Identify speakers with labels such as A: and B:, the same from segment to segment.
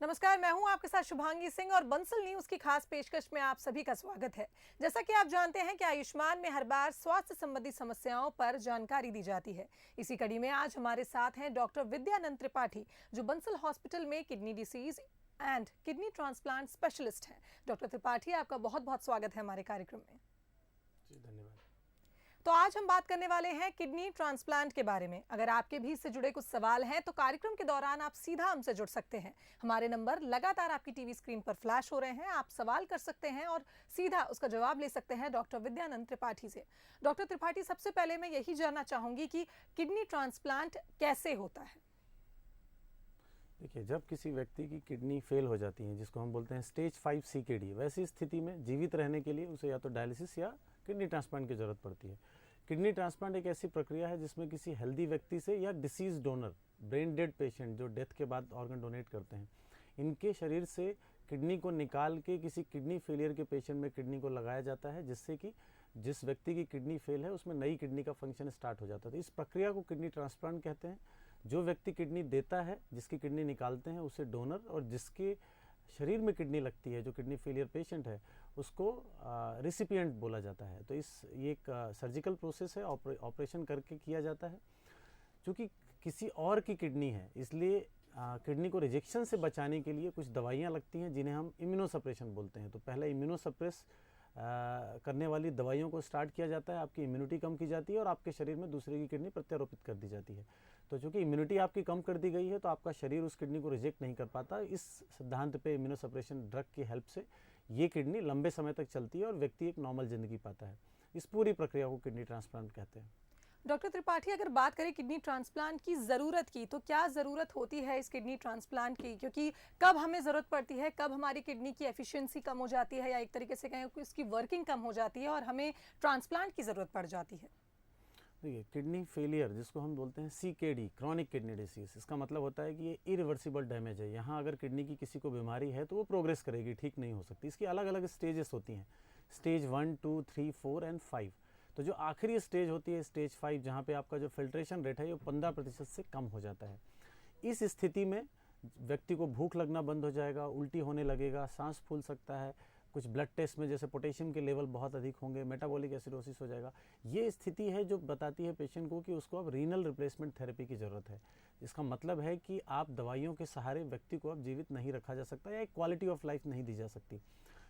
A: नमस्कार, मैं हूं आपके साथ शुभांगी सिंह और बंसल न्यूज की खास पेशकश में आप सभी का स्वागत है। जैसा कि आप जानते हैं कि आयुष्मान में हर बार स्वास्थ्य संबंधी समस्याओं पर जानकारी दी जाती है। इसी कड़ी में आज हमारे साथ हैं डॉक्टर विद्यानंद त्रिपाठी, जो बंसल हॉस्पिटल में kidney disease and kidney transplant specialist हैं। डॉक्टर त्रिपाठी, आपका बहुत बहुत स्वागत है हमारे कार्यक्रम में।
B: जी धन्यवाद।
A: तो आज हम बात करने वाले हैं किडनी ट्रांसप्लांट के बारे में। अगर आपके भी इससे जुड़े कुछ सवाल हैं तो कार्यक्रम के दौरान आप सीधा हमसे जुड़ सकते हैं। हमारे नंबर लगातार आपकी टीवी स्क्रीन पर फ्लैश हो रहे हैं। आप सवाल कर सकते हैं और सीधा उसका जवाब ले सकते हैं डॉक्टर विद्यानंद त्रिपाठी से। डॉक्टर त्रिपाठी, सबसे पहले मैं यही जानना चाहूंगी कि किडनी ट्रांसप्लांट कैसे होता है?
B: देखिए, जब किसी व्यक्ति की किडनी फेल हो जाती है, जिसको हम बोलते हैं स्टेज 5 CKD, वैसी स्थिति में जीवित रहने के लिए उसे या तो डायलिसिस या किडनी ट्रांसप्लांट की जरूरत पड़ती है। किडनी ट्रांसप्लांट एक ऐसी प्रक्रिया है जिसमें किसी हेल्दी व्यक्ति से या disease donor, brain dead patient जो डेथ के बाद ऑर्गन डोनेट करते हैं, इनके शरीर से किडनी को निकाल के किसी किडनी फेलियर के पेशेंट में किडनी को लगाया जाता है, जिससे कि जिस व्यक्ति की किडनी फेल है उसमें नई किडनी का फंक्शन स्टार्ट हो जाता है। तो इस प्रक्रिया को किडनी ट्रांसप्लांट कहते हैं। जो व्यक्ति किडनी देता है, जिसकी किडनी निकालते हैं, उसे डोनर, और जिसके शरीर में किडनी लगती है, जो किडनी फेलियर पेशेंट है, उसको रिसिपिएंट बोला जाता है। तो ये एक सर्जिकल प्रोसेस है, ऑपरेशन करके किया जाता है। क्योंकि किसी और की किडनी है, इसलिए किडनी को रिजेक्शन से बचाने के लिए कुछ दवाइयाँ लगती हैं, जिन्हें हम इम्यूनोसप्रेशन बोलते हैं। तो पहले इम्यूनोसप्रेस करने वाली दवाइयों को स्टार्ट किया जाता है, आपकी इम्यूनिटी कम की जाती है और आपके शरीर में दूसरे की किडनी प्रत्यारोपित कर दी जाती है। तो चूंकि इम्यूनिटी आपकी कम कर दी गई है, तो आपका शरीर उस किडनी को रिजेक्ट नहीं कर पाता। इस सिद्धांत पे इम्यूनोसप्रेशन ड्रग की हेल्प से ये किडनी लंबे समय तक चलती है और व्यक्ति एक नॉर्मल जिंदगी पाता है। इस पूरी प्रक्रिया को किडनी ट्रांसप्लांट कहते हैं।
A: डॉक्टर त्रिपाठी, अगर बात करें किडनी ट्रांसप्लांट की ज़रूरत की, तो क्या ज़रूरत होती है इस किडनी ट्रांसप्लांट की? क्योंकि कब हमें ज़रूरत पड़ती है, कब हमारी किडनी की एफिशिएंसी कम हो जाती है, या एक तरीके से कहें कि उसकी वर्किंग कम हो जाती है और हमें ट्रांसप्लांट की ज़रूरत पड़ जाती है?
B: देखिए, किडनी फेलियर जिसको हम बोलते हैं CKD, क्रॉनिक किडनी डिसीज, इसका मतलब होता है कि ये इरिवर्सिबल डैमेज है। यहाँ अगर किडनी की किसी को बीमारी है तो वो प्रोग्रेस करेगी, ठीक नहीं हो सकती। इसकी अलग अलग स्टेजेस होती हैं, स्टेज 1, 2, 3, 4 एंड 5। तो जो आखिरी स्टेज होती है स्टेज 5, जहाँ पे आपका जो फिल्ट्रेशन रेट है वो 15% से कम हो जाता है। इस स्थिति में व्यक्ति को भूख लगना बंद हो जाएगा, उल्टी होने लगेगा, सांस फूल सकता है, कुछ ब्लड टेस्ट में जैसे पोटेशियम के लेवल बहुत अधिक होंगे, मेटाबॉलिक एसिडोसिस हो जाएगा। ये स्थिति है जो बताती है पेशेंट को कि उसको अब रीनल रिप्लेसमेंट थेरेपी की ज़रूरत है। इसका मतलब है कि आप दवाइयों के सहारे व्यक्ति को अब जीवित नहीं रखा जा सकता या एक क्वालिटी ऑफ लाइफ नहीं दी जा सकती।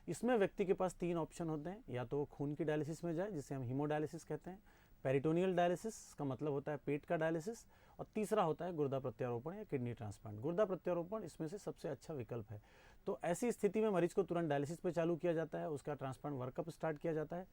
B: इसमें व्यक्ति के पास 3 ऑप्शन होते हैं, या तो वो खून की डायलिसिस में जाए, जिसे हम हीमोडायलिसिस कहते हैं, पेरिटोनियल डायलिसिस का मतलब होता है पेट का डायलिसिस, और तीसरा होता है गुर्दा प्रत्यारोपण या किडनी ट्रांसप्लांट। गुर्दा प्रत्यारोपण इसमें से सबसे अच्छा विकल्प है। तो ऐसी स्थिति में मरीज को तुरंत डायलिसिस पे चालू किया जाता है, उसका ट्रांसप्लांट वर्कअप स्टार्ट किया जाता है।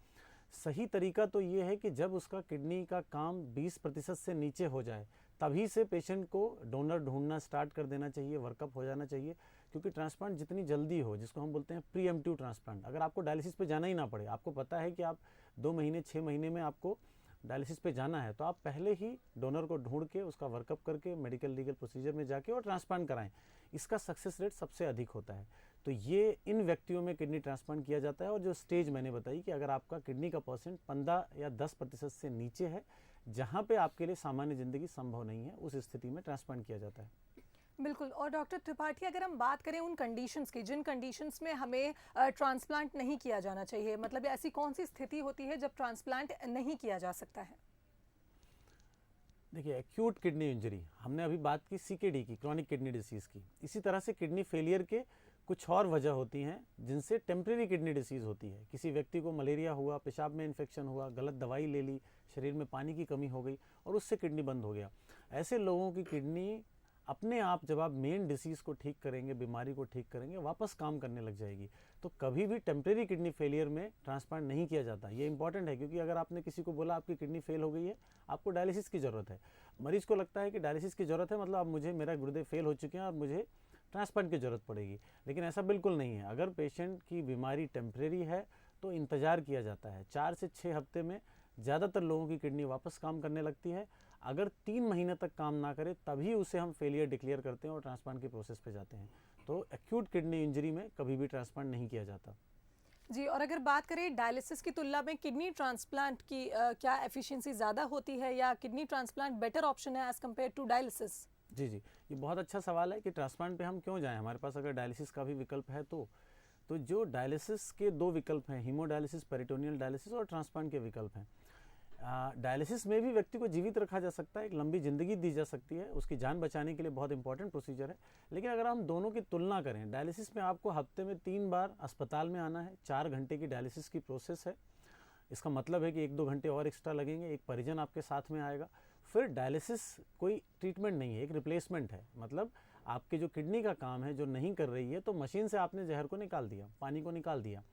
B: सही तरीका तो ये है कि जब उसका किडनी का काम 20% से नीचे हो जाए, तभी से पेशेंट को डोनर ढूंढना स्टार्ट कर देना चाहिए, वर्कअप हो जाना चाहिए। क्योंकि ट्रांसप्लांट जितनी जल्दी हो, जिसको हम बोलते हैं प्रीएम्प्टिव ट्रांसप्लांट, अगर आपको डायलिसिस पे जाना ही ना पड़े, आपको पता है कि आप 2 महीने 6 महीने में आपको डायलिसिस पे जाना है, तो आप पहले ही डोनर को ढूंढ के उसका वर्कअप करके मेडिकल लीगल प्रोसीजर में जाके और ट्रांसप्लांट कराएं। इसका सक्सेस रेट सबसे अधिक होता है। तो ये इन व्यक्तियों में किडनी ट्रांसप्लांट किया जाता है। और जो स्टेज मैंने बताई कि अगर आपका किडनी का परसेंट 15 या 10% से नीचे है, जहाँ पे आपके लिए सामान्य जिंदगी संभव नहीं है, उस स्थिति में ट्रांसप्लांट किया जाता है।
A: बिल्कुल। और डॉक्टर त्रिपाठी, अगर हम बात करें उन कंडीशंस की जिन कंडीशंस में हमें ट्रांसप्लांट नहीं किया जाना चाहिए, मतलब ऐसी कौन सी स्थिति होती है जब ट्रांसप्लांट नहीं किया जा सकता है?
B: देखिए, एक्यूट किडनी इंजरी, हमने अभी बात की CKD की, क्रॉनिक किडनी डिसीज़ की। इसी तरह से किडनी फेलियर के कुछ और वजह होती हैं जिनसे टेम्परेरी किडनी डिसीज़ होती है। किसी व्यक्ति को मलेरिया हुआ, पेशाब में इन्फेक्शन हुआ, गलत दवाई ले ली, शरीर में पानी की कमी हो गई और उससे किडनी बंद हो गया। ऐसे लोगों की किडनी अपने आप, जब आप मेन डिसीज़ को ठीक करेंगे, बीमारी को ठीक करेंगे, वापस काम करने लग जाएगी। तो कभी भी टेम्परेरी किडनी फेलियर में ट्रांसप्लांट नहीं किया जाता। ये इंपॉर्टेंट है, क्योंकि अगर आपने किसी को बोला आपकी किडनी फेल हो गई है, आपको डायलिसिस की ज़रूरत है, मरीज को लगता है कि डायलिसिस की ज़रूरत है मतलब अब मुझे, मेरा गुर्दे फेल हो चुके हैं और मुझे ट्रांसप्लांट की ज़रूरत पड़ेगी। लेकिन ऐसा बिल्कुल नहीं है। अगर पेशेंट की बीमारी टेम्परेरी है तो इंतज़ार किया जाता है। 4 से 6 हफ्ते में ज़्यादातर लोगों की किडनी वापस काम करने लगती है। अगर 3 महीने तक काम ना करे, तभी उसे हम फेलियर डिक्लेयर करते हैं और ट्रांसप्लांट के प्रोसेस पे जाते हैं। तो एक्यूट किडनी इंजरी में कभी भी ट्रांसप्लांट नहीं किया जाता।
A: जी, और अगर बात करें डायलिसिस की तुलना में किडनी ट्रांसप्लांट की क्या एफिशिएंसी ज़्यादा होती है, या किडनी ट्रांसप्लांट बेटर ऑप्शन है एज कम्पेयर टू डायलिसिस?
B: जी जी, ये बहुत अच्छा सवाल है कि ट्रांसप्लांट पे हम क्यों जाएं, हमारे पास अगर डायलिसिस का भी विकल्प है तो जो डायलिसिस के दो विकल्प हैं, हीमोडायलिसिस, पेरिटोनियल डायलिसिस और ट्रांसप्लांट के विकल्प हैं। डायलिसिस में भी व्यक्ति को जीवित रखा जा सकता है, एक लंबी ज़िंदगी दी जा सकती है, उसकी जान बचाने के लिए बहुत इंपॉर्टेंट प्रोसीजर है। लेकिन अगर हम दोनों की तुलना करें, डायलिसिस में आपको हफ्ते में 3 बार अस्पताल में आना है, 4 घंटे की डायलिसिस की प्रोसेस है। इसका मतलब है कि 1-2 घंटे और एक्स्ट्रा लगेंगे, एक परिजन आपके साथ में आएगा। फिर डायलिसिस कोई ट्रीटमेंट नहीं है, एक रिप्लेसमेंट है। मतलब आपके जो किडनी का काम है जो नहीं कर रही है, तो मशीन से आपने जहर को निकाल दिया, पानी को निकाल दिया,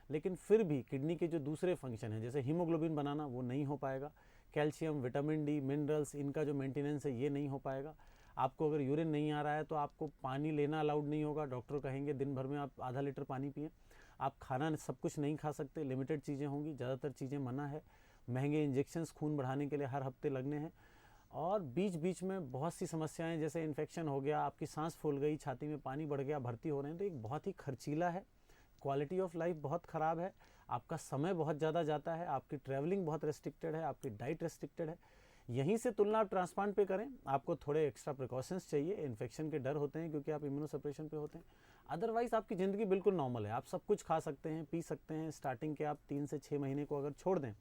B: लेकिन फिर भी किडनी के जो दूसरे फंक्शन हैं जैसे हीमोग्लोबिन बनाना वो नहीं हो पाएगा, कैल्शियम, विटामिन डी, मिनरल्स, इनका जो मेंटेनेंस है ये नहीं हो पाएगा। आपको अगर यूरिन नहीं आ रहा है तो आपको पानी लेना अलाउड नहीं होगा, डॉक्टर कहेंगे दिन भर में आप आधा लीटर पानी पिए। आप खाना सब कुछ नहीं खा सकते, लिमिटेड चीज़ें होंगी, ज़्यादातर चीज़ें मना है। महंगे इंजेक्शंस खून बढ़ाने के लिए हर हफ्ते लगने हैं, और बीच बीच में बहुत सी समस्याएं जैसे इन्फेक्शन हो गया, आपकी सांस फूल गई, छाती में पानी बढ़ गया, भर्ती हो रहे हैं, तो एक बहुत ही खर्चीला है। क्वालिटी ऑफ लाइफ बहुत ख़राब है, आपका समय बहुत ज़्यादा जाता है, आपकी ट्रैवलिंग बहुत रेस्ट्रिक्टेड है, आपकी डाइट रेस्ट्रिक्टेड है। यहीं से तुलना आप ट्रांसप्लांट पे करें, आपको थोड़े एक्स्ट्रा प्रिकॉशंस चाहिए, इन्फेक्शन के डर होते हैं क्योंकि आप इम्यूनोसप्रेशन पे होते हैं। अदरवाइज़ आपकी ज़िंदगी बिल्कुल नॉर्मल है, आप सब कुछ खा सकते हैं, पी सकते हैं। स्टार्टिंग के आप 3 से 6 महीने को अगर छोड़ दें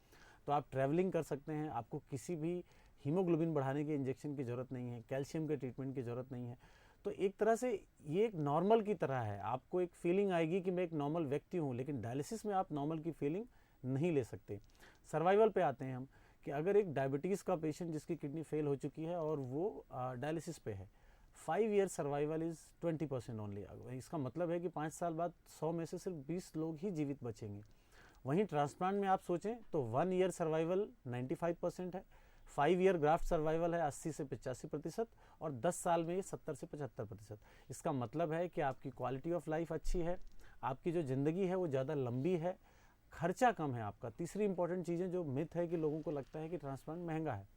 B: तो आप ट्रैवलिंग कर सकते हैं, आपको किसी भी हीमोग्लोबिन बढ़ाने के इंजेक्शन की ज़रूरत नहीं है, कैल्शियम के ट्रीटमेंट की ज़रूरत नहीं है। तो एक तरह से ये एक नॉर्मल की तरह है, आपको एक फीलिंग आएगी कि मैं एक नॉर्मल व्यक्ति हूँ, लेकिन डायलिसिस में आप नॉर्मल की फीलिंग नहीं ले सकते। सर्वाइवल पे आते हैं हम, कि अगर एक डायबिटीज़ का पेशेंट जिसकी किडनी फेल हो चुकी है और वो डायलिसिस पे है, 5 ईयर सर्वाइवल इज़ 20% ओनली। इसका मतलब है कि 5 साल बाद 100 में से सिर्फ 20 लोग ही जीवित बचेंगे। वहीं ट्रांसप्लांट में आप सोचें तो 1 ईयर सर्वाइवल 95% है, 5 ईयर ग्राफ्ट सर्वाइवल है 80 से 85%, और 10 साल में ये 70 से 75%। इसका मतलब है कि आपकी क्वालिटी ऑफ लाइफ अच्छी है, आपकी जो ज़िंदगी है वो ज़्यादा लंबी है, खर्चा कम है आपका। तीसरी इंपॉर्टेंट चीज़ें, जो मिथ है कि लोगों को लगता है कि ट्रांसप्लांट महंगा है,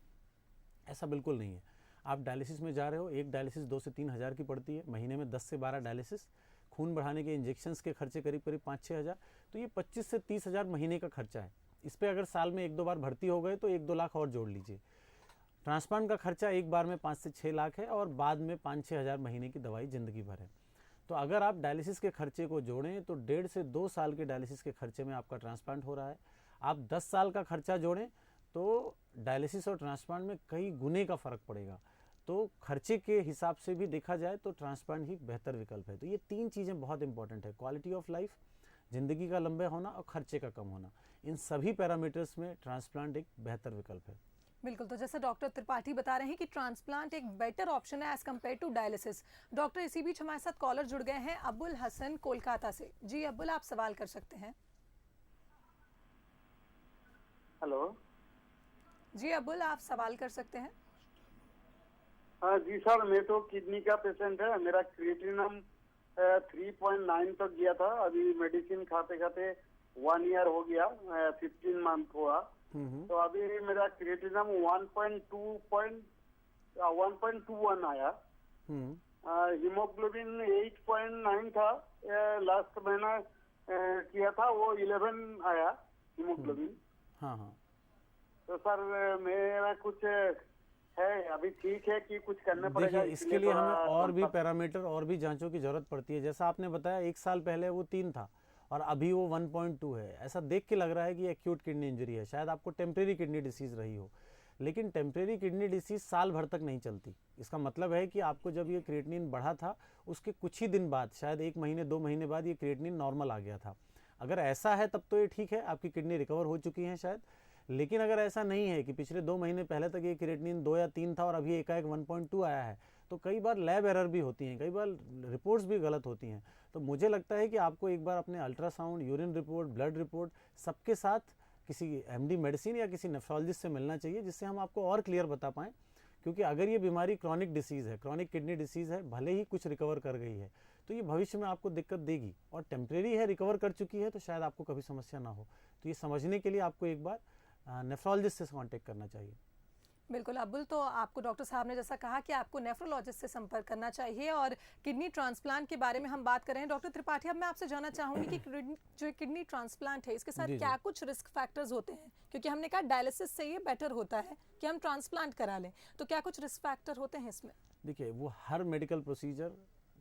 B: ऐसा बिल्कुल नहीं है। आप डायलिसिस में जा रहे हो, एक डायलिसिस 2 से 3 हज़ार की पड़ती है, महीने में 10 से 12 डायलिसिस, खून बढ़ाने के इंजेक्शंस के खर्चे करीब करीब 5-6 हज़ार, तो ये 25 से 30 हज़ार महीने का खर्चा है। इस पर अगर साल में 1-2 बार भर्ती हो गए तो 1-2 लाख और जोड़ लीजिए। ट्रांसप्लांट का खर्चा एक बार में 5 से 6 लाख है, और बाद में 5-6 हज़ार महीने की दवाई ज़िंदगी भर है। तो अगर आप डायलिसिस के खर्चे को जोड़ें तो 1.5 से 2 साल के डायलिसिस के खर्चे में आपका ट्रांसप्लांट हो रहा है। आप 10 साल का खर्चा जोड़ें तो डायलिसिस और ट्रांसप्लांट में कई गुने का फ़र्क पड़ेगा। तो खर्चे के हिसाब से भी देखा जाए तो ट्रांसप्लांट ही बेहतर विकल्प है। तो ये 3 चीज़ें बहुत इंपॉर्टेंट है, क्वालिटी ऑफ लाइफ, ज़िंदगी का लंबा होना और खर्चे का कम होना। इन सभी पैरामीटर्स में ट्रांसप्लांट एक बेहतर विकल्प है।
A: बिल्कुल, तो जैसे डॉक्टर त्रिपाठी बता रहे हैं कि ट्रांसप्लांट एक बेटर ऑप्शन है as compare to dialysis. Doctor, इसी बीच हमारे साथ कॉलर जुड़ गए हैं अब्बुल हसन कोलकाता से। जी अब्बुल, आप सवाल कर सकते हैं।
C: हेलो।
A: जी अब्बुल, आप सवाल कर सकते हैं।
C: हाँ जी सर, मैं तो किडनी का पेशेंट है। मेरा क्रिएटिनिन 3.9 तक गया था। अभी मेडिसिन खाते खाते 1 ईयर हो गया, 15 मंथ हुआ। तो अभी मेरा क्रिएटिनिन 1.21 आया। हीमोग्लोबिन 8.9 था, लास्ट महीना किया था, वो 11 आया हीमोग्लोबिन।
B: हाँ हाँ,
C: तो सर मेरा कुछ है, अभी ठीक है कि कुछ करना पड़ेगा?
B: देखिए, इसके लिए हमें और भी पैरामीटर और भी जांचों की ज़रूरत पड़ती है। जैसा आपने बताया 1 साल पहले वो 3 था और अभी वो 1.2 है। ऐसा देख के लग रहा है कि एक्यूट किडनी इंजरी है, शायद आपको टेम्परेरी किडनी डिसीज़ रही हो। लेकिन टेम्परेरी किडनी डिसीज़ साल भर तक नहीं चलती। इसका मतलब है कि आपको जब ये क्रिएटिनिन बढ़ा था उसके कुछ ही दिन बाद, शायद 1 महीने 2 महीने बाद ये क्रिएटिनिन नॉर्मल आ गया था। अगर ऐसा है तब तो ये ठीक है, आपकी किडनी रिकवर हो चुकी है शायद। लेकिन अगर ऐसा नहीं है कि पिछले 2 महीने पहले तक ये क्रिएटिनिन 2 या 3 था और अभी एकाएक 1.2 आया है, तो कई बार लैब एरर भी होती हैं, कई बार रिपोर्ट्स भी गलत होती हैं। तो मुझे लगता है कि आपको एक बार अपने ultrasound, urine report, blood report सबके साथ किसी एमडी मेडिसिन या किसी नेफ्रोलॉजिस्ट से मिलना चाहिए, जिससे हम आपको और क्लियर बता पाएँ। क्योंकि अगर ये बीमारी क्रॉनिक डिसीज़ है, क्रॉनिक किडनी डिसीज़ है, भले ही कुछ रिकवर कर गई है, तो ये भविष्य में आपको दिक्कत देगी। और टेम्परेरी है, रिकवर कर चुकी है, तो शायद आपको कभी समस्या ना हो। तो ये समझने के लिए आपको एक बार नेफ्रोलॉजिस्ट से कांटेक्ट करना चाहिए।
A: बिल्कुल अब्बुल, तो आपको डॉक्टर साहब ने जैसा कहा कि आपको नेफ्रोलॉजिस्ट से संपर्क करना चाहिए। और किडनी ट्रांसप्लांट के बारे में हम बात कर रहे हैं। डॉक्टर त्रिपाठी, अब मैं आपसे जानना चाहूँगी कि जो किडनी ट्रांसप्लांट है इसके साथ क्या कुछ रिस्क फैक्टर्स होते हैं? क्योंकि हमने कहा डायलिसिस से ये बेटर होता है कि हम ट्रांसप्लांट करा लें, तो क्या कुछ रिस्क फैक्टर होते हैं इसमें?
B: देखिए, वो हर मेडिकल प्रोसीजर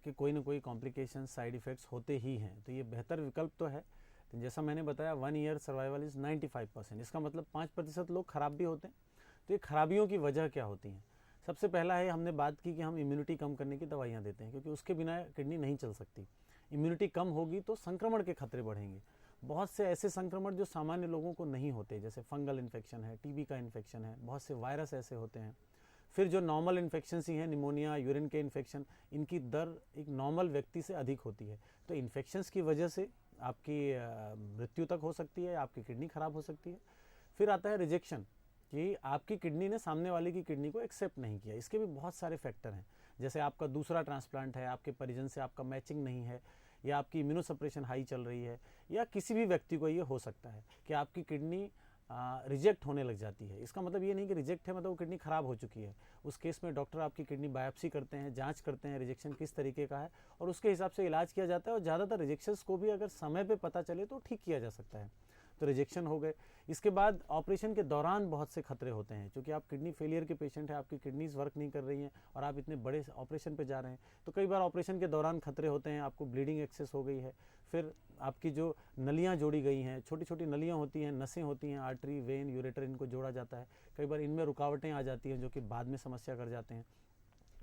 B: के कोई ना कोई कॉम्प्लिकेशन, साइड इफ़ेक्ट्स होते ही हैं, तो ये बेहतर विकल्प तो है। तो जैसा मैंने बताया 1 ईयर सर्वाइवल इज़ 95%, इसका मतलब 5% लोग ख़राब भी होते हैं। तो ये खराबियों की वजह क्या होती हैं? सबसे पहला है, हमने बात की कि हम इम्यूनिटी कम करने की दवाइयाँ देते हैं, क्योंकि उसके बिना किडनी नहीं चल सकती। इम्यूनिटी कम होगी तो संक्रमण के खतरे बढ़ेंगे। बहुत से ऐसे संक्रमण जो सामान्य लोगों को नहीं होते, जैसे फंगल इन्फेक्शन है, टीबी का इन्फेक्शन है, बहुत से वायरस ऐसे होते हैं। फिर जो नॉर्मल इन्फेक्शन ही हैं, निमोनिया, यूरिन के इन्फेक्शन, इनकी दर एक नॉर्मल व्यक्ति से अधिक होती है। तो इन्फेक्शंस की वजह से आपकी मृत्यु तक हो सकती है, आपकी किडनी खराब हो सकती है। फिर आता है रिजेक्शन, कि आपकी किडनी ने सामने वाले की किडनी को एक्सेप्ट नहीं किया। इसके भी बहुत सारे फैक्टर हैं, जैसे आपका दूसरा ट्रांसप्लांट है, आपके परिजन से आपका मैचिंग नहीं है, या आपकी इम्यूनोसप्रेशन हाई चल रही है, या किसी भी व्यक्ति को ये हो सकता है कि आपकी किडनी रिजेक्ट होने लग जाती है। इसका मतलब ये नहीं कि रिजेक्ट है मतलब वो किडनी ख़राब हो चुकी है। उस केस में डॉक्टर आपकी किडनी बायोप्सी करते हैं, जांच करते हैं रिजेक्शन किस तरीके का है, और उसके हिसाब से इलाज किया जाता है। और ज़्यादातर रिजेक्शंस को भी अगर समय पे पता चले तो ठीक किया जा सकता है। तो रिजेक्शन हो गए। इसके बाद ऑपरेशन के दौरान बहुत से खतरे होते हैं, क्योंकि आप किडनी फेलियर के पेशेंट हैं, आपकी किडनीज वर्क नहीं कर रही हैं और आप इतने बड़े ऑपरेशन पे जा रहे हैं, तो कई बार ऑपरेशन के दौरान खतरे होते हैं। आपको ब्लीडिंग एक्सेस हो गई है, फिर आपकी जो नलियाँ जोड़ी गई हैं, छोटी छोटी नलियाँ होती हैं, नसें होती हैं, आर्टरी, वेन, यूरेटर, इनको जोड़ा जाता है। कई बार इनमें रुकावटें आ जाती हैं जो कि बाद में समस्या कर जाते हैं।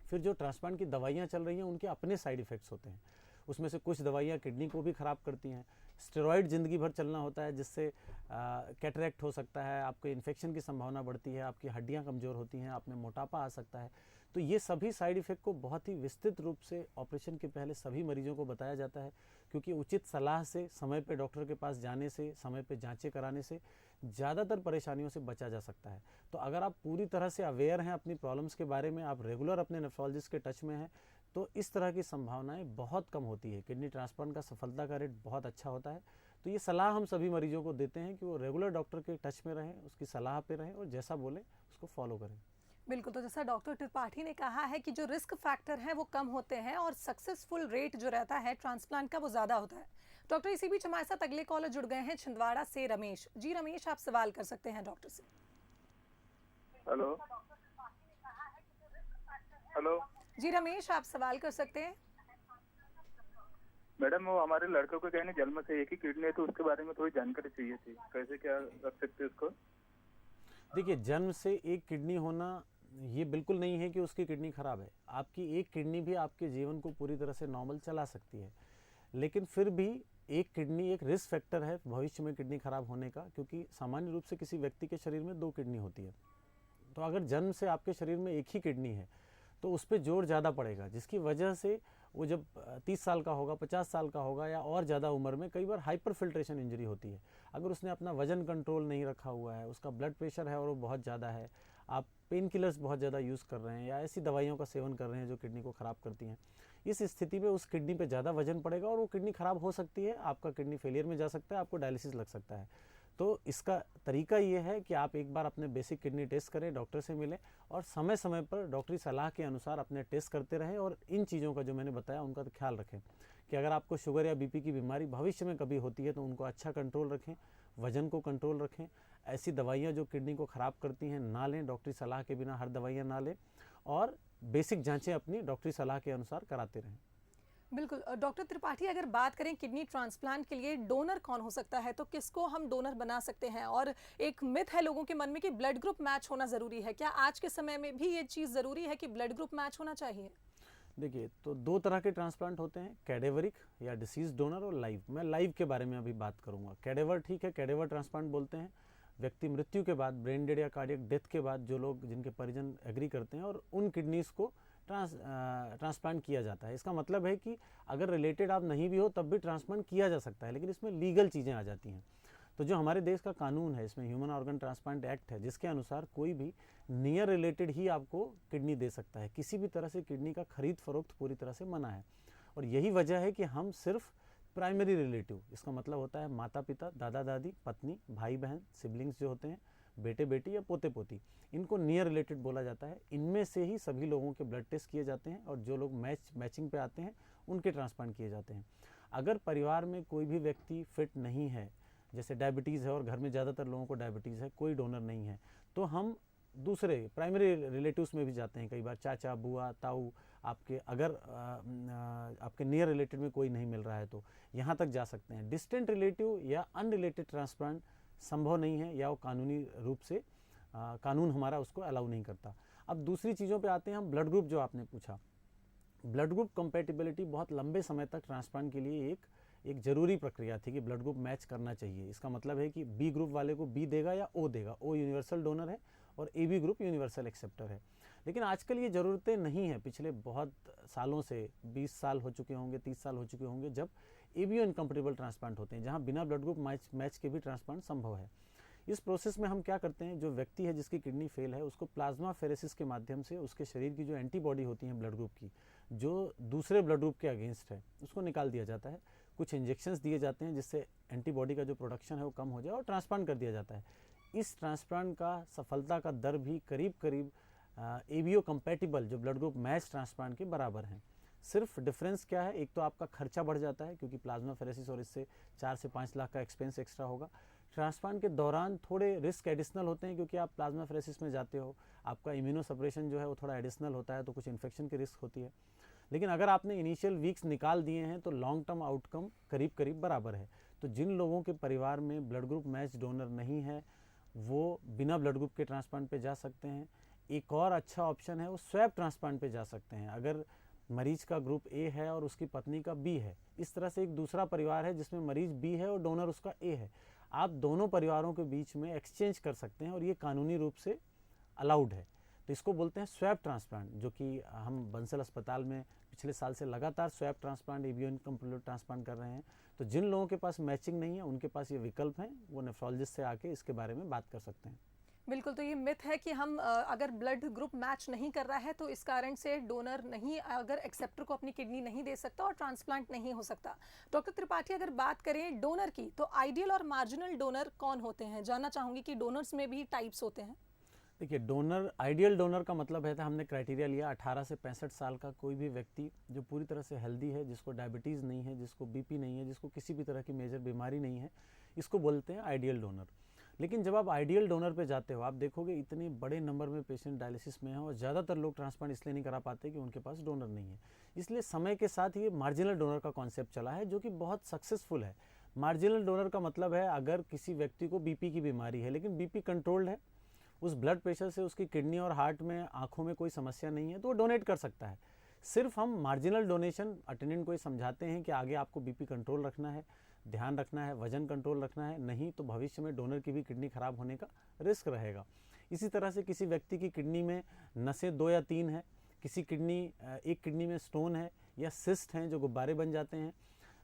B: फिर जो ट्रांसप्लांट की दवाइयाँ चल रही हैं उनके अपने साइड इफ़ेक्ट्स होते हैं। उसमें से कुछ दवाइयाँ किडनी को भी ख़राब करती हैं। स्टेरॉइड ज़िंदगी भर चलना होता है, जिससे कैटरेक्ट हो सकता है, आपके इन्फेक्शन की संभावना बढ़ती है, आपकी हड्डियाँ कमज़ोर होती हैं, आप में मोटापा आ सकता है। तो ये सभी साइड इफ़ेक्ट को बहुत ही विस्तृत रूप से ऑपरेशन के पहले सभी मरीजों को बताया जाता है, क्योंकि उचित सलाह से, समय पे डॉक्टर के पास जाने से, समय पे जांचें कराने से ज़्यादातर परेशानियों से बचा जा सकता है। तो अगर आप पूरी तरह से अवेयर हैं अपनी प्रॉब्लम्स के बारे में, आप रेगुलर अपने नेफ्रोलॉजिस्ट के टच में हैं, तो इस तरह की संभावनाएं बहुत कम होती है। किडनी ट्रांसप्लांट का सफलता का रेट बहुत अच्छा होता है। तो ये सलाह हम सभी मरीजों को देते हैं कि वो रेगुलर डॉक्टर के टच में रहें, उसकी सलाह पे रहें और जैसा बोले उसको फॉलो करें।
A: बिल्कुल, तो जैसा डॉक्टर त्रिपाठी ने कहा है कि जो रिस्क फैक्टर हैं वो कम होते हैं और सक्सेसफुल रेट जो रहता है ट्रांसप्लांट का वो ज़्यादा होता है। डॉक्टर, इसी बीच हमारे साथ अगले कॉलर जुड़ गए हैं छिंदवाड़ा से रमेश जी। रमेश, आप सवाल कर सकते हैं डॉक्टर से।
C: हेलो हेलो
A: जी रमेश, आप सवाल कर सकते हैं।
D: मैडम, वो हमारे लड़के को कहने जन्म से एक ही किडनी है, तो उसके बारे में थोड़ी जानकारी चाहिए थी, कैसे क्या रख सकते हैं उसको?
B: देखिए, जन्म से एक किडनी होना ये बिल्कुल नहीं है कि उसकी किडनी खराब है। आपकी एक किडनी भी आपके जीवन को पूरी तरह से नॉर्मल चला सकती है, लेकिन फिर भी एक किडनी एक रिस्क फैक्टर है भविष्य में किडनी खराब होने का, क्योंकि सामान्य रूप से किसी व्यक्ति के शरीर में 2 किडनी होती है। तो अगर जन्म से आपके शरीर में एक ही किडनी है तो उस पर जोर ज़्यादा पड़ेगा, जिसकी वजह से वो जब 30 साल का होगा, 50 साल का होगा या और ज़्यादा उम्र में, कई बार हाइपर फिल्ट्रेशन इंजरी होती है। अगर उसने अपना वजन कंट्रोल नहीं रखा हुआ है, उसका ब्लड प्रेशर है और वो बहुत ज़्यादा है, आप पेन किलर्स बहुत ज़्यादा यूज़ कर रहे हैं या ऐसी दवाइयों का सेवन कर रहे हैं जो किडनी को ख़राब करती हैं, इस स्थिति में उस किडनी पे ज़्यादा वजन पड़ेगा और वो किडनी ख़राब हो सकती है, आपका किडनी फेलियर में जा सकता है, आपको डायलिसिस लग सकता है। तो इसका तरीका ये है कि आप एक बार अपने बेसिक किडनी टेस्ट करें, डॉक्टर से मिलें और समय समय पर डॉक्टरी सलाह के अनुसार अपने टेस्ट करते रहें। और इन चीज़ों का जो मैंने बताया उनका तो ख्याल रखें कि अगर आपको शुगर या बीपी की बीमारी भविष्य में कभी होती है तो उनको अच्छा कंट्रोल रखें, वजन को कंट्रोल रखें, ऐसी दवाइयाँ जो किडनी को ख़राब करती हैं ना लें, डॉक्टरी सलाह के बिना हर दवाइयाँ ना लें, और बेसिक जाँचें अपनी डॉक्टरी सलाह के अनुसार कराते रहें।
A: बिल्कुल डॉक्टर त्रिपाठी, अगर बात करें किडनी ट्रांसप्लांट के लिए डोनर कौन हो सकता है, तो किसको हम डोनर बना सकते हैं? और एक मिथ है लोगों के मन में कि ब्लड ग्रुप मैच होना ज़रूरी है। क्या आज के समय में भी ये चीज़ ज़रूरी है कि ब्लड ग्रुप मैच होना चाहिए?
B: देखिए, तो 2 तरह के ट्रांसप्लांट होते हैं, कैडेवरिक या डिसीज डोनर और लाइव। मैं लाइव के बारे में अभी बात करूंगा। कैडेवर ठीक है, कैडेवर ट्रांसप्लांट बोलते हैं व्यक्ति मृत्यु के बाद, ब्रेन डेड या कार्डियक डेथ के बाद, जो लोग जिनके परिजन एग्री करते हैं और उन किडनीज को ट्रांसप्लांट किया जाता है। इसका मतलब है कि अगर रिलेटेड आप नहीं भी हो तब भी ट्रांसप्लांट किया जा सकता है, लेकिन इसमें लीगल चीज़ें आ जाती हैं। तो जो हमारे देश का कानून है, इसमें ह्यूमन ऑर्गन ट्रांसप्लांट एक्ट है, जिसके अनुसार कोई भी नियर रिलेटेड ही आपको किडनी दे सकता है। किसी भी तरह से किडनी का खरीद फरोख्त पूरी तरह से मना है। और यही वजह है कि हम सिर्फ प्राइमरी रिलेटिव, इसका मतलब होता है माता पिता, दादा दादी, पत्नी, भाई बहन, सिबलिंग्स जो होते हैं, बेटे बेटी या पोते पोती, इनको नियर रिलेटेड बोला जाता है। इनमें से ही सभी लोगों के ब्लड टेस्ट किए जाते हैं और जो लोग मैचिंग पे आते हैं उनके ट्रांसप्लांट किए जाते हैं। अगर परिवार में कोई भी व्यक्ति फिट नहीं है, जैसे डायबिटीज़ है और घर में ज़्यादातर लोगों को डायबिटीज़ है, कोई डोनर नहीं है, तो हम दूसरे प्राइमरी रिलेटिव्स में भी जाते हैं, कई बार चाचा, बुआ, ताऊ, आपके अगर आपके नियर रिलेटेड में कोई नहीं मिल रहा है तो यहाँ तक जा सकते हैं। डिस्टेंट रिलेटिव या अनरिलेटेड ट्रांसप्लांट संभव नहीं है, या वो कानूनी रूप से कानून हमारा उसको अलाउ नहीं करता। अब दूसरी चीज़ों पे आते हैं हम, ब्लड ग्रुप जो आपने पूछा। ब्लड ग्रुप कंपैटिबिलिटी बहुत लंबे समय तक ट्रांसप्लांट के लिए एक ज़रूरी प्रक्रिया थी कि ब्लड ग्रुप मैच करना चाहिए। इसका मतलब है कि बी ग्रुप वाले को बी देगा या ओ देगा, ओ यूनिवर्सल डोनर है और A B group universal acceptor है। लेकिन आजकल ये ज़रूरतें नहीं है, पिछले बहुत सालों से 20 साल हो चुके होंगे, 30 साल हो चुके होंगे जब A B O incompatible transplant होते हैं, जहाँ बिना ब्लड ग्रुप मैच के भी ट्रांसप्लांट संभव है। इस प्रोसेस में हम क्या करते हैं, जो व्यक्ति है जिसकी किडनी फेल है उसको प्लाज्मा फेरेसिस के माध्यम से उसके शरीर की जो एंटीबॉडी होती है ब्लड ग्रुप की, जो दूसरे ब्लड ग्रुप के अगेंस्ट है, उसको निकाल दिया जाता है। कुछ इंजेक्शंस दिए जाते हैं जिससे एंटीबॉडी का जो प्रोडक्शन है वो कम हो जाए और ट्रांसप्लांट कर दिया जाता है। इस ट्रांसप्लांट का सफलता का दर भी करीब करीब एबीओ कंपैटिबल जो ब्लड ग्रुप मैच ट्रांसप्लांट के बराबर हैं। सिर्फ डिफरेंस क्या है, एक तो आपका खर्चा बढ़ जाता है क्योंकि प्लाज्मा फेरेसिस और इससे 4 से 5 लाख का एक्सपेंस एक्स्ट्रा होगा। ट्रांसप्लांट के दौरान थोड़े रिस्क एडिशनल होते हैं क्योंकि आप प्लाज्मा फेरेसिस में जाते हो, आपका इम्यूनो सप्रेशन जो है वो थोड़ा एडिशनल होता है, तो कुछ इन्फेक्शन की रिस्क होती है। लेकिन अगर आपने इनिशियल वीक्स निकाल दिए हैं तो लॉन्ग टर्म आउटकम करीब करीब बराबर है। तो जिन लोगों के परिवार में ब्लड ग्रुप मैच डोनर नहीं है वो बिना ब्लड ग्रुप के ट्रांसप्लांट पे जा सकते हैं। एक और अच्छा ऑप्शन है वो स्वैप ट्रांसप्लांट पे जा सकते हैं। अगर मरीज का ग्रुप ए है और उसकी पत्नी का बी है, इस तरह से एक दूसरा परिवार है जिसमें मरीज बी है और डोनर उसका ए है, आप दोनों परिवारों के बीच में एक्सचेंज कर सकते हैं और ये कानूनी रूप से अलाउड है। तो इसको बोलते हैं स्वैप ट्रांसप्लांट, जो कि हम बंसल अस्पताल में पिछले साल से लगातार swap transplant, ABO incomplete transplant कर रहे हैं। तो जिन लोगों के पास मैचिंग नहीं है उनके पास ये विकल्प हैं, वो नेफ्रोलॉजिस्ट से आके इसके बारे में बात कर सकते हैं।
A: बिल्कुल, तो ये मिथ है कि हम अगर ब्लड ग्रुप मैच नहीं कर रहा है तो इस कारण से डोनर नहीं, अगर एक्सेप्टर को अपनी किडनी नहीं दे सकता और ट्रांसप्लांट नहीं हो सकता। डॉक्टर त्रिपाठी, अगर बात करें डोनर की तो आइडियल और मार्जिनल डोनर कौन होते हैं? जानना चाहूँगी कि डोनर्स में भी टाइप्स होते हैं।
B: देखिए, डोनर, आइडियल डोनर का मतलब है, था हमने क्राइटेरिया लिया 18 से 65 साल का कोई भी व्यक्ति जो पूरी तरह से हेल्दी है, जिसको डायबिटीज़ नहीं है, जिसको बीपी नहीं है, जिसको किसी भी तरह की मेजर बीमारी नहीं है, इसको बोलते हैं आइडियल डोनर। लेकिन जब आप आइडियल डोनर पे जाते हो, आप देखोगे इतने बड़े नंबर में पेशेंट डायलिसिस में हैं और ज़्यादातर लोग ट्रांसप्लांट इसलिए नहीं करा पाते कि उनके पास डोनर नहीं है। इसलिए समय के साथ ये मार्जिनल डोनर का कॉन्सेप्ट चला है जो कि बहुत सक्सेसफुल है। मार्जिनल डोनर का मतलब है अगर किसी व्यक्ति को बीपी की बीमारी है लेकिन बीपी कंट्रोल्ड है, उस ब्लड प्रेशर से उसकी किडनी और हार्ट में, आँखों में कोई समस्या नहीं है, तो वो डोनेट कर सकता है। सिर्फ हम मार्जिनल डोनेशन अटेंडेंट को ये समझाते हैं कि आगे आपको बीपी कंट्रोल रखना है, ध्यान रखना है, वजन कंट्रोल रखना है, नहीं तो भविष्य में डोनर की भी किडनी खराब होने का रिस्क रहेगा। इसी तरह से किसी व्यक्ति की किडनी में नसें 2 या 3 है, किसी एक किडनी में स्टोन है या सिस्ट हैं जो गुब्बारे बन जाते हैं,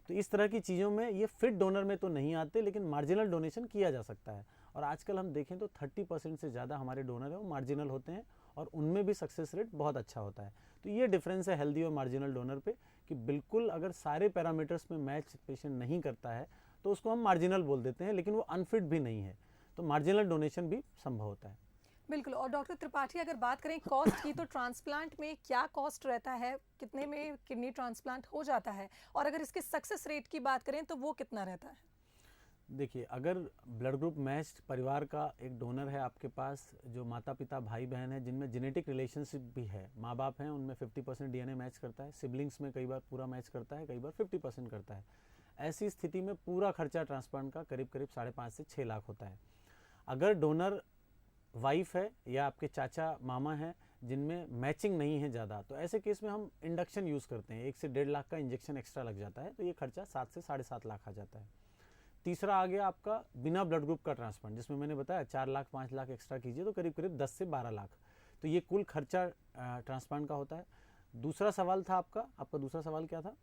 B: तो इस तरह की चीज़ों में ये फिट डोनर में तो नहीं आते, लेकिन मार्जिनल डोनेशन किया जा सकता है। और आजकल हम देखें तो 30% से ज़्यादा हमारे डोनर हैं वो मार्जिनल होते हैं और उनमें भी सक्सेस रेट बहुत अच्छा होता है। तो ये डिफरेंस है हेल्दी और मार्जिनल डोनर पे कि बिल्कुल अगर सारे पैरामीटर्स में मैच पेशेंट नहीं करता है तो उसको हम मार्जिनल बोल देते हैं, लेकिन वो अनफिट भी नहीं है, तो मार्जिनल डोनेशन भी संभव होता है।
A: बिल्कुल। और डॉक्टर त्रिपाठी, अगर बात करें कॉस्ट की तो ट्रांसप्लांट में क्या कॉस्ट रहता है, कितने में किडनी ट्रांसप्लांट हो जाता है, और अगर इसके सक्सेस रेट की बात करें तो वो कितना रहता है?
B: देखिए, अगर ब्लड ग्रुप मैच्ड परिवार का एक डोनर है आपके पास, जो माता पिता भाई बहन है जिनमें जेनेटिक रिलेशनशिप भी है, माँ बाप हैं उनमें 50% डीएनए मैच करता है, सिबलिंग्स में कई बार पूरा मैच करता है, कई बार 50% करता है, ऐसी स्थिति में पूरा खर्चा ट्रांसप्लांट का करीब करीब 5.5 से 6 लाख होता है। अगर डोनर वाइफ है या आपके चाचा मामा हैं जिनमें मैचिंग नहीं है ज़्यादा, तो ऐसे केस में हम इंडक्शन यूज़ करते हैं, 1 से 1.5 लाख का इंजेक्शन एक्स्ट्रा लग जाता है, तो ये खर्चा 7 से 7.5 लाख आ जाता है। तीसरा आ गया आपका बिना ब्लड ग्रुप का ट्रांसप्लांट, जिसमें मैंने बताया 4 लाख 5 लाख एक्स्ट्रा कीजिए तो करीब करीब 10 से 12 लाख, तो ये कुल खर्चा ट्रांसप्लांट का होता है। दूसरा सवाल था आपका दूसरा सवाल क्या था?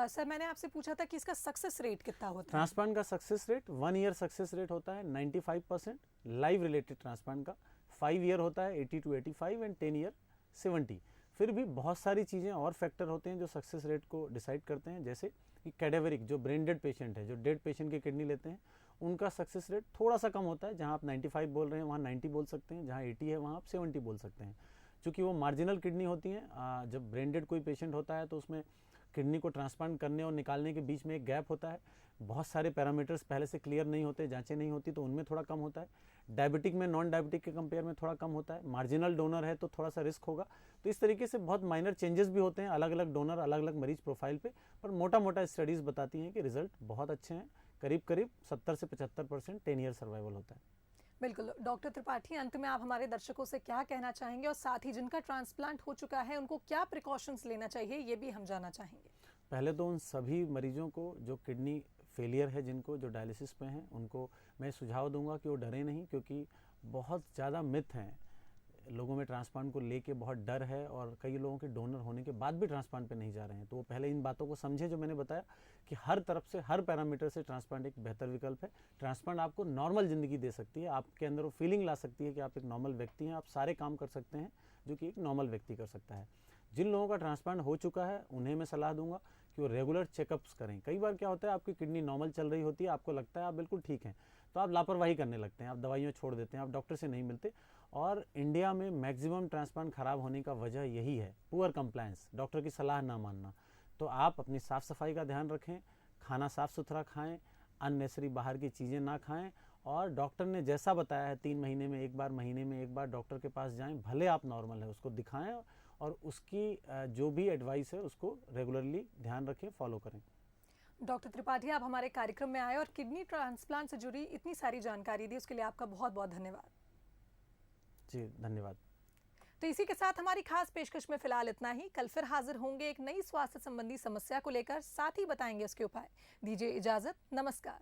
A: सर, मैंने आपसे पूछा था कि इसका सक्सेस रेट कितना होता है?
B: ट्रांसप्लांट का success rate 1 year success rate होता है 95%, लाइव रिलेटेड ट्रांसप्लांट का 5 ईयर होता है 80 to 85 एंड 10 ईयर 70। फिर भी बहुत सारी चीज़ें और फैक्टर होते हैं जो सक्सेस रेट को डिसाइड करते हैं, जैसे कि कैडेवरिक, जो ब्रेन डेड पेशेंट है, जो डेड पेशेंट की किडनी लेते हैं, उनका सक्सेस रेट थोड़ा सा कम होता है। जहाँ आप 95 बोल रहे हैं वहाँ 90 बोल सकते हैं, जहाँ 80 है वहाँ आप 70 बोल सकते हैं, क्योंकि वो मार्जिनल किडनी होती हैं। जब ब्रेन डेड कोई पेशेंट होता है तो उसमें किडनी को ट्रांसप्लांट करने और निकालने के बीच में एक गैप होता है। बहुत सारे पैरामीटर्स पहले से क्लियर नहीं होते, जांचें नहीं होती, तो उनमें थोड़ा कम होता है। डायबिटिक में नॉन डायबिटिक के कंपेयर में थोड़ा कम होता है। मार्जिनल डोनर है तो थोड़ा सा रिस्क होगा। तो इस तरीके से बहुत माइनर चेंजेस भी होते हैं अलग अलग डोनर, अलग अलग मरीज प्रोफाइल पे, पर मोटा मोटा स्टडीज़ बताती हैं कि रिजल्ट बहुत अच्छे हैं। करीब करीब 70 से 75% 10 ईयर सर्वाइवल होता है।
A: बिल्कुल डॉक्टर त्रिपाठी, अंत में आप हमारे दर्शकों से क्या कहना चाहेंगे, और साथ ही जिनका ट्रांसप्लांट हो चुका है उनको क्या प्रिकॉशंस लेना चाहिए, ये भी हम जानना चाहेंगे।
B: पहले तो उन सभी मरीजों को जो किडनी फेलियर है, जिनको जो डायलिसिस पे हैं, उनको मैं सुझाव दूंगा कि वो डरे नहीं, क्योंकि बहुत ज़्यादा मिथ हैं लोगों में ट्रांसप्लांट को लेके, बहुत डर है, और कई लोगों के डोनर होने के बाद भी ट्रांसप्लांट पे नहीं जा रहे हैं। तो वो पहले इन बातों को समझे जो मैंने बताया कि हर तरफ से, हर पैरामीटर से ट्रांसप्लांट एक बेहतर विकल्प है। ट्रांसप्लांट आपको नॉर्मल ज़िंदगी दे सकती है, आपके अंदर वो फीलिंग ला सकती है कि आप एक नॉर्मल व्यक्ति हैं, आप सारे काम कर सकते हैं जो कि एक नॉर्मल व्यक्ति कर सकता है। जिन लोगों का ट्रांसप्लांट हो चुका है उन्हें मैं सलाह दूंगा कि वो रेगुलर चेकअप्स करें। कई बार क्या होता है, आपकी किडनी नॉर्मल चल रही होती है, आपको लगता है आप बिल्कुल ठीक हैं, तो आप लापरवाही करने लगते हैं, आप दवाइयाँ छोड़ देते हैं, आप डॉक्टर से नहीं मिलते। और इंडिया में मैक्सिमम ट्रांसप्लांट खराब होने का वजह यही है, पुअर कंप्लायंस, डॉक्टर की सलाह ना मानना। तो आप अपनी साफ़ सफाई का ध्यान रखें, खाना साफ़ सुथरा खाएं, अननेसेसरी बाहर की चीज़ें ना खाएं, और डॉक्टर ने जैसा बताया है 3 महीने में एक बार, महीने में एक बार डॉक्टर के पास जाएं, भले आप नॉर्मल है उसको दिखाएं, और उसकी जो भी एडवाइस है उसको रेगुलरली ध्यान रखें, फॉलो करें।
A: डॉक्टर त्रिपाठी, आप हमारे कार्यक्रम में आए और किडनी ट्रांसप्लांट से जुड़ी इतनी सारी जानकारी दी, उसके लिए आपका बहुत बहुत धन्यवाद।
B: जी धन्यवाद।
A: तो इसी के साथ हमारी खास पेशकश में फिलहाल इतना ही। कल फिर हाजिर होंगे एक नई स्वास्थ्य संबंधी समस्या को लेकर, साथ ही बताएंगे उसके उपाय। दीजिए इजाजत, नमस्कार।